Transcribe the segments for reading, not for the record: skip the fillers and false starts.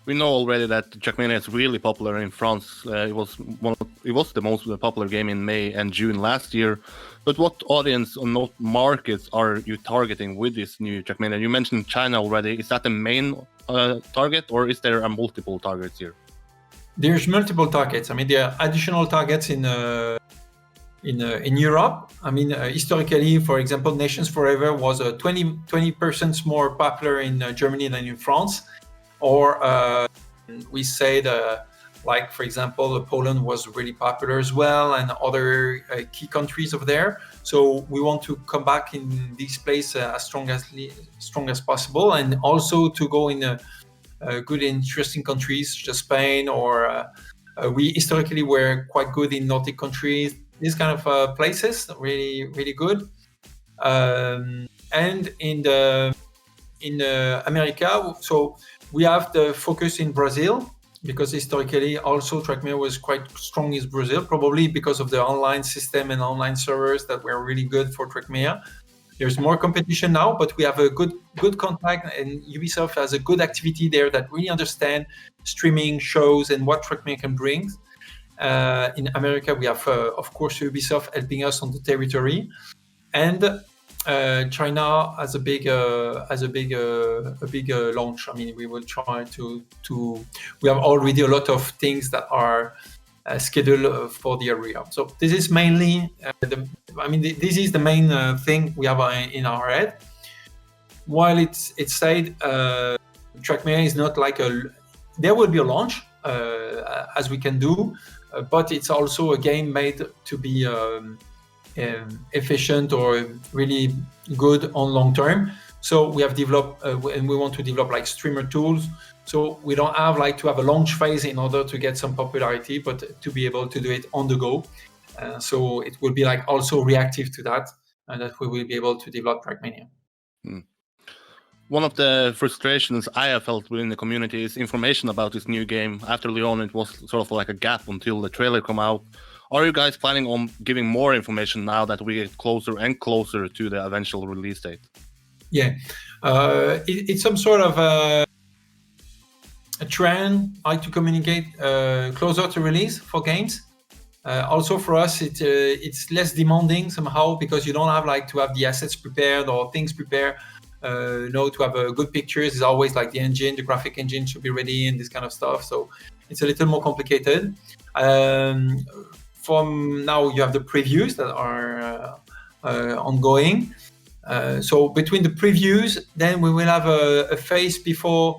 We know already that Trackmania is really popular in France. It was the most popular game in May and June last year. But what audience or what markets are you targeting with this new Trackmania? You mentioned China already. Is that the main target, or is there a multiple targets here? There's multiple targets. I mean, there are additional targets in Europe. I mean, historically, for example, Nations Forever was 20% more popular in Germany than in France. Or we said, like, for example, Poland was really popular as well, and other key countries over there. So we want to come back in this place as strong as possible, and also to go in good, interesting countries, such as Spain, or we historically were quite good in Nordic countries. These kind of places, really, really good. And in America, so we have the focus in Brazil, because historically also Trackmania was quite strong in Brazil, probably because of the online system and online servers that were really good for Trackmania. There's more competition now, but we have a good contact, and Ubisoft has a good activity there that really understand streaming shows and what Trackmania can bring. In America, we have, of course, Ubisoft helping us on the territory, and China has a big launch. I mean, we will try to. We have already a lot of things that are scheduled for the area. So this is mainly. This is the main thing we have in our head. While it's said, Trackmania is not like a. There will be a launch, as we can do, but it's also a game made to be. Efficient or really good on long term. So we have developed and we want to develop like streamer tools. So we don't have like to have a launch phase in order to get some popularity, but to be able to do it on the go. So it will be like also reactive to that, and that we will be able to develop Trackmania. One of the frustrations I have felt within the community is information about this new game. After Leon, it was sort of like a gap until the trailer come out. Are you guys planning on giving more information now that we get closer and closer to the eventual release date? Yeah, it's some sort of a trend, like to communicate closer to release for games. Also for us, it's less demanding somehow, because you don't have like to have the assets prepared or things prepared. To have good pictures is always like the graphic engine should be ready and this kind of stuff. So it's a little more complicated. From now, you have the previews that are ongoing. So between the previews, then we will have a phase before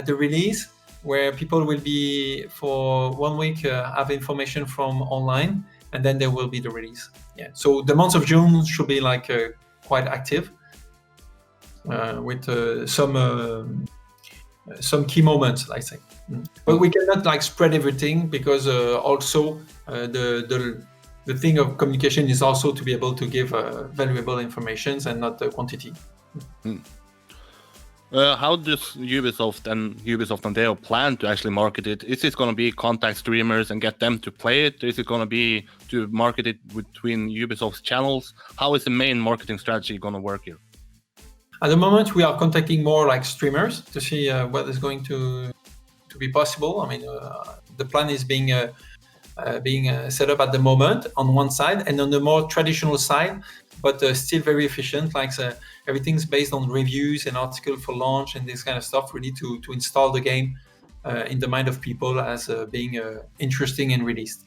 the release, where people will be for 1 week have information from online, and then there will be the release. Yeah. So the month of June should be like quite active with some key moments, I think. But we cannot like spread everything, because also the thing of communication is also to be able to give valuable information and not the quantity. How does Ubisoft and Ubisoft Nadeo plan to actually market it? Is it going to be contact streamers and get them to play it? Is it going to be to market it between Ubisoft's channels? How is the main marketing strategy going to work here? At the moment, we are contacting more like streamers to see what is going to be possible. I mean, the plan is being set up at the moment on one side, and on the more traditional side, but still very efficient. Like everything's based on reviews and articles for launch and this kind of stuff. We need to install the game in the mind of people as being interesting and released.